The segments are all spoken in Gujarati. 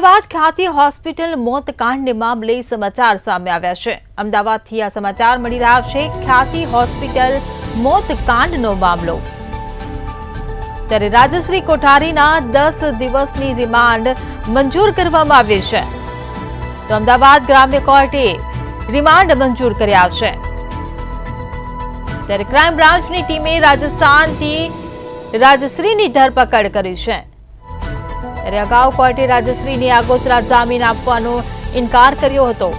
અમદાવાદ ખ્યાતિ હોસ્પિટલ મોતકાંડ મામલે સમાચાર સામે આવ્યા છે। અમદાવાદથી આ સમાચાર મળી રહ્યા છે। ખ્યાતિ હોસ્પિટલ મોતકાંડનો મામલો। ત્યારે રાજશ્રી કોઠારીના 10 દિવસની રિમાન્ડ મંજૂર કરવામાં આવી છે। તો અમદાવાદ ગ્રામ્ય કોર્ટે રિમાન્ડ મંજૂર કર્યા છે। ત્યારે ક્રાઇમ બ્રાન્ચની ટીમે રાજસ્થાનથી રાજશ્રીની ધરપકડ કરી છે। ત્યારે અગાઉ કોર્ટે રાજશ્રીને આગોતરા જામીન આપવાનો ઇનકાર કર્યો હતો।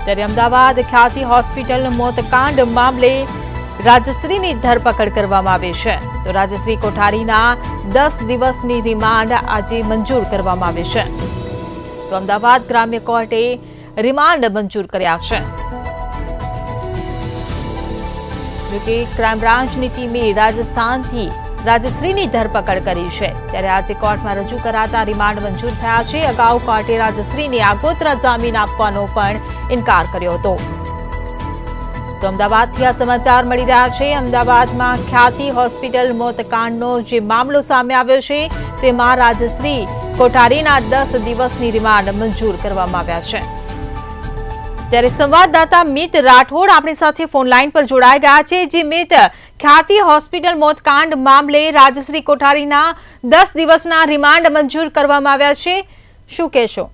ત્યારે અમદાવાદ ખ્યાતિ હોસ્પિટલ મોતકાંડ મામલે રાજશ્રીની ધરપકડ કરવામાં આવી છે। તો રાજશ્રી કોઠારીના 10 દિવસની રિમાન્ડ આજે મંજૂર કરવામાં આવી છે। તો અમદાવાદ ગ્રામ્ય કોર્ટે રિમાન્ડ મંજૂર કર્યા છે। જોકે ક્રાઇમ બ્રાન્ચની ટીમે રાજસ્થાનથી રાજશ્રીની ધરપકડ કરી છે। ત્યારે આજે કોર્ટમાં રજૂ કરાતા રિમાન્ડ મંજૂર થયા છે। અગાઉ કોર્ટે રાજશ્રીને આગોતરા જામીન આપવાનો પણ ઇનકાર કર્યો હતો। તો અમદાવાદથી આ સમાચાર મળી રહ્યા છે। અમદાવાદમાં ખ્યાતિ હોસ્પિટલ મોતકાંડનો જે મામલો સામે આવ્યો છે તેમાં રાજશ્રી કોઠારીના 10 દિવસની રિમાન્ડ મંજૂર કરવામાં આવ્યા છે। ત્યારે સંવાદદાતા મિત રાઠોડ આપણી સાથે ફોન લાઈન પર જોડાઈ ગયા છે। જે મિત, ખ્યાતિ હોસ્પિટલ મોતકાંડ મામલે રાજશ્રી કોઠારીના 10 દિવસના રિમાન્ડ મંજૂર કરવામાં આવ્યા છે, શું કહેશો?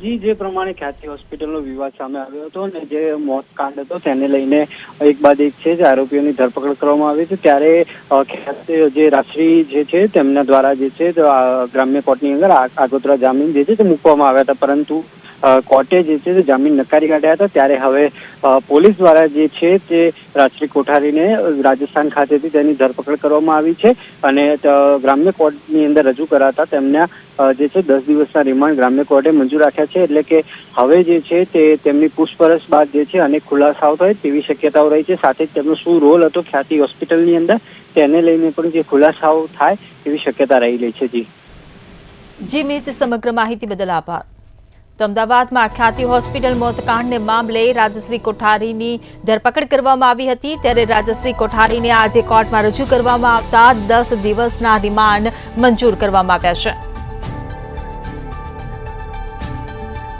જી, જે પ્રમાણે ખ્યાતિ હોસ્પિટલનો વિવાદ સામે આવ્યો હતો અને જે મોતકાંડ હતો તેને લઈને એક બાદ એક છે જે આરોપીઓની ધરપકડ કરવામાં આવી છે। ત્યારે ખ્યાતિ જે રાજશ્રી જે છે તેમના દ્વારા જે છે ગ્રામ્ય કોર્ટની અંદર આગોતરા જામીન જે છે તે મૂકવામાં આવ્યા હતા, પરંતુ કોર્ટે જે છે તે જામીન નકારી કાઢ્યા હતા। ત્યારે હવે પોલીસ દ્વારા જે છે તે રાજશ્રી કોઠારીને રાજસ્થાન ખાતેથી તેની ધરપકડ કરવામાં આવી છે અને ગ્રામ્ય કોર્ટની અંદર રજૂ કરાતા તેમના જે છે 10 દિવસના રિમાન્ડ ગ્રામ્ય કોર્ટે મંજૂર રાખ્યા છે। એટલે કે હવે જે છે તે તેમની પૂછપરછ બાદ જે છે અનેક ખુલાસાઓ થાય તેવી શક્યતાઓ રહી છે। સાથે જ તેમનો શું રોલ હતો ખ્યાતિ હોસ્પિટલની અંદર તેને લઈને પણ જે ખુલાસાઓ થાય તેવી શક્યતા રહેલી છે। જી મિત, સમગ્ર માહિતી બદલ આભાર। તો અમદાવાદમાં ખ્યાતિ હોસ્પિટલ મોતકાંડને મામલે રાજશ્રી કોઠારીની ધરપકડ કરવામાં આવી હતી। ત્યારે રાજશ્રી કોઠારીને આજે કોર્ટમાં રજૂ કરવામાં આવતા 10 દિવસના રિમાન્ડ મંજૂર કરવામાં આવ્યા છે।